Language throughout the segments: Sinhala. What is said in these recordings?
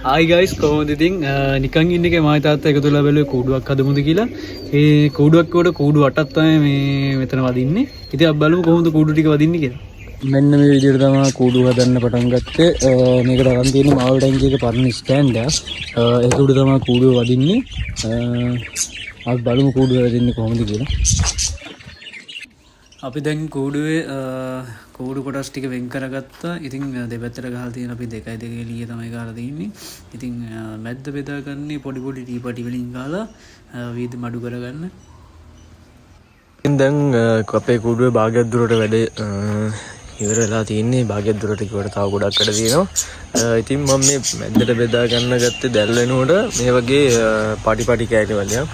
Hi guys, කොහොමද ඉතින් නිකන් ඉන්න එකේ මායි තාත්තා එකතු වෙලා බැලුවේ කූඩුවක් හදමුද කියලා. ඒ කූඩුවක් කොට කූඩු 8ක් තමයි මේ මෙතන වදින්නේ. ඉතින් අපි බලමු කොහොමද කූඩු ටික වදින්නේ කියලා. මෙන්න මේ විදිහට තමයි කූඩු හදන්න පටන් ගත්තේ. මේකට අරන් තියෙන මාල් ටැංකියක පරණ ස්ටෑන්ඩ් එක. ඒක උඩ තමයි කූඩුව වදින්නේ. අපි බලමු කූඩුව වදින්නේ කොහොමද කියලා. අපි දැන් කූඩුවේ කූඩු කොටස් ටික වෙන් කරගත්තා. ඉතින් දෙපැත්තට ගහලා තියෙන අපි 2.2 එළිය තමයි ගහලා තියෙන්නේ. ඉතින් මැද්ද බෙදාගන්නේ පොඩි පොඩි ටීපටි වලින් ගහලා වීදි මඩු කරගන්න. ඉතින් දැන් අපේ කූඩුවේ භාගයක් දුරට වැඩ ඉවර වෙලා තියෙන්නේ. භාගයක් දුරට කිව්වට තව ගොඩක් වැඩ තියෙනවා. ඉතින් මම මේ මැද්දට බෙදා ගන්න ගත්තේ දැල් වෙනකොට මේ වගේ පාටි කෑලි වලින්.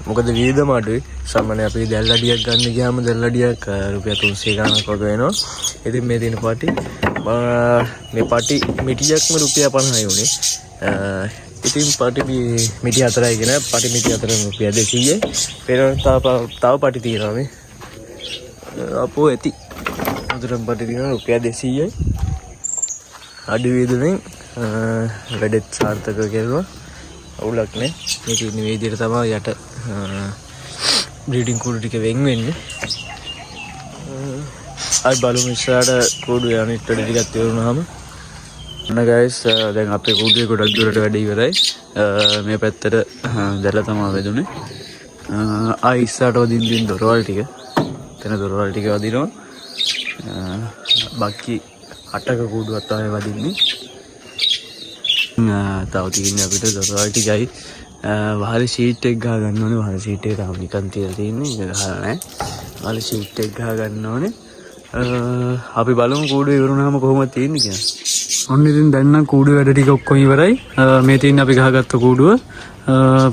මොකද වියදම අඩුයි. සාමාන්‍යයෙන් අපි දැල් අඩියක් ගන්න ගියාම දැල් අඩියක් රුපියල් 300 ගණනක් වගේ වෙනවා. ඉතින් මේ තියෙන පාටි මේ පාටි මිටියක්ම රුපියල් 50යි උනේ. ඉතින් පාටි මිටි 4යි කියන පාටි මිටි 4 රුපියල් 200යි. පෙරන තව පාටි තියෙනවා මේ. අපෝ ඇති. අතරම් පාටි තියෙනවා රුපියල් 200යි. අඩු වියදමෙන් වැඩත් සාර්ථක කෙරුවා. අවුලක් නෑ. මේක ඉන්නේ මේ විදිහට තමයි යට බ්‍රීඩින් කූඩු ටික වෙන් වෙන්නේ. අය බලමු ඉස්සරහට කූඩු අනිත් වැඩ ටිකක් තියුණාම. අන්න guys දැන් අපේ කූඩුවේ ගොඩක් දුරට වැඩ ඉවරයි. මේ පැත්තට දැල්ල තමයි වැදුනේ. ආයි ඉස්සරහට වදින්න දොරවල් ටික. එතන දොරවල් ටික වදිනවා. බක්කි 8ක කූඩුවක් තමයි වදින්නේ. තව තියෙන්නේ අපිට දොරවල් ටිකයි. වහල ෂීට් එක ගහ ගන්න ඕනේ. වහල ෂීට් එක තාම නිකන් තියලා තියෙන්නේ. ඒක ගහලා නැහැ. වහල ෂීට් එක ගහ ගන්න ඕනේ. අපි බලමු කූඩුව ඉවරුනහම කොහොමද තියෙන්නේ කියලා. ඔන්න ඉතින් දැන් නම් කූඩුව වැඩ ටික ඔක්කොම ඉවරයි. මේ තියෙන්නේ අපි ගහගත්ත කූඩුව.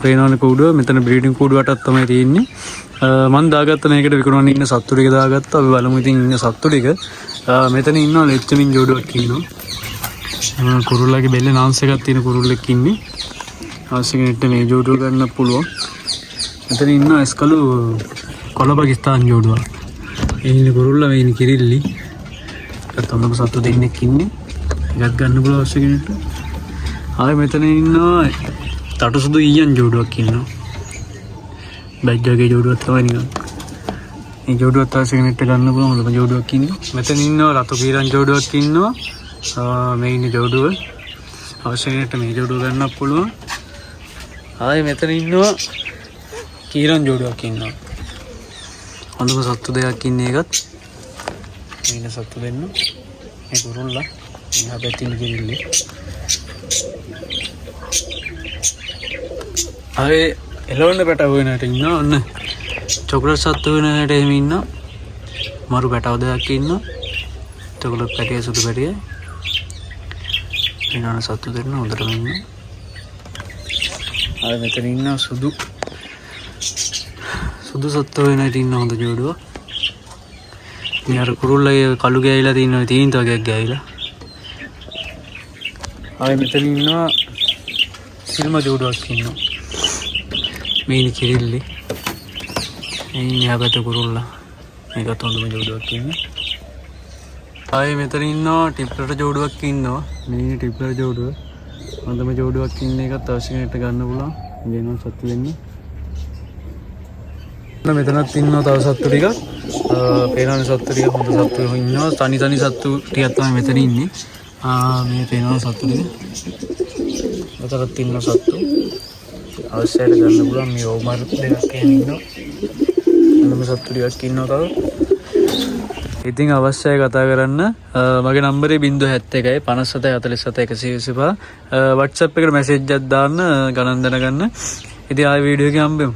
පේනවනේ කූඩුව. මෙතන බ්‍රීඩින් කූඩුව 8ක් තමයි තියෙන්නේ. මම දාගත්ත මේකට විකුණන්න ඉන්න සත්තු ටික දාගත්තා. අපි බලමු ඉතින් ඉන්න සත්තු ටික. මෙතන ඉන්නවා ලෙච්චමින් ජෝඩුවක් ඉන්නවා. කුරුල්ලගේ බෙල්ලේ නාන්ස් එකක් තියෙන කුරුල්ලෙක් ඉන්නේ. අවශ්‍ය කෙනෙක්ට මේ ජෝඩුව ගන්න පුළුවන්. මෙතන ඉන්න ඇස්කලු කොළඹගිස්තාන් ජෝඩුවක්. ඒ ඉන්නේ කුරුල්ලා මේ ඉන්නේ කිරිල්ලි. ඒත් හොඳම සත්තු දෙන්නෙක් ඉන්නේ. එකක් ගන්න පුළුවන් අවශ්‍ය කෙනෙක්ට. ආයෙ මෙතන ඉන්නවා තටුසුදු ඊයන් ජෝඩුවක් ඉන්නවා. බැජ්ජගේ ජෝඩුවක් තමයි නිකන්. මේ ජෝඩුවත් අවශ්‍ය කෙනෙක්ට ගන්න පුළුවන් හොඳම ජෝඩුවක් ඉන්නේ. මෙතන ඉන්නවා රතු කීරන් ජෝඩුවක් ඉන්නවා. මේ ඉන්නේ ජෝඩුව. අවශ්‍ය කෙනෙක්ට මේ ජෝඩුව ගන්නත් පුළුවන්. ආයේ මෙතන ඉන්නවා කීරන් ජෝඩුවක් ඉන්නවා. හොඳම සත්තු දෙකක් ඉන්නේ ඒකත්. මේ ඉන්න සත්තු දෙන්න. මේ කුරුල්ලා. මේ අපැතින් කිරිල්ලේ. ආයේ එළවන්න පැටව වෙනට ඉන්නවා. ඔන්න චොකලට් සත්තු වෙනට එහෙම ඉන්නවා. මරු පැටව දෙකක් ඉන්නවා. චොකලට් පැටිය සුදු පැටිය. ඊනාන සත්තු දෙන්න හොඳටම ඉන්නවා. ආයෙ මෙතන ඉන්න සුදු සත්තු වෙනට ඉන්න හොඳ ජෝඩුවක්. ඉතින් අර කුරුල්ලගේ කළු ගෑවිලා තියෙනවා තීන්ත වගේක් ගෑවිලා. ආයෙ මෙතන ඉන්නවා සිල්ම ජෝඩුවක් ඉන්නවා. මේ ඉන්නේ කිරිල්ලි. මේ ඉන්නේ අපත කුරුල්ලා. මේකත් හොඳම ජෝඩුවක් ඉන්නේ. ආයෙ මෙතන ඉන්නවා ටිප්ලර් ජෝඩුවක් ඉන්නවා. මේ ඉන්නේ ටිප්ලර් ජෝඩුව. හොඳම ජෝඩුවක් ඉන්න එකත් අවශ්‍ය කෙනෙක්ට ගන්න පුළුවන්. වෙනම සත්තු දෙන්න. මෙතනත් ඉන්නවා තව සත්තු ටිකක්. පේනවනේ සත්තු ටික හොඳ සත්තු ඉන්නවා. තනි සත්තු ටිකක් තමයි මෙතන ඉන්නේ. මේ පේනවා සත්තු ටික. මෙතනත් ඉන්නවා සත්තු. අවශ්‍යයට ගන්න පුළුවන් මේ ඕමර් දෙකක් ඉන්නවා. හොඳම සත්තු ටිකක් ඉන්නවා තව. ඉතින් අවශ්‍යයි කතා කරන්න මගේ නම්බරේ 071 57 47 125 WhatsApp එකට මැසේජ් එකක් දාන්න ගණන් දැනගන්න. ඉතින් ආයෙ වීඩියෝ එකේ හම්බෙමු.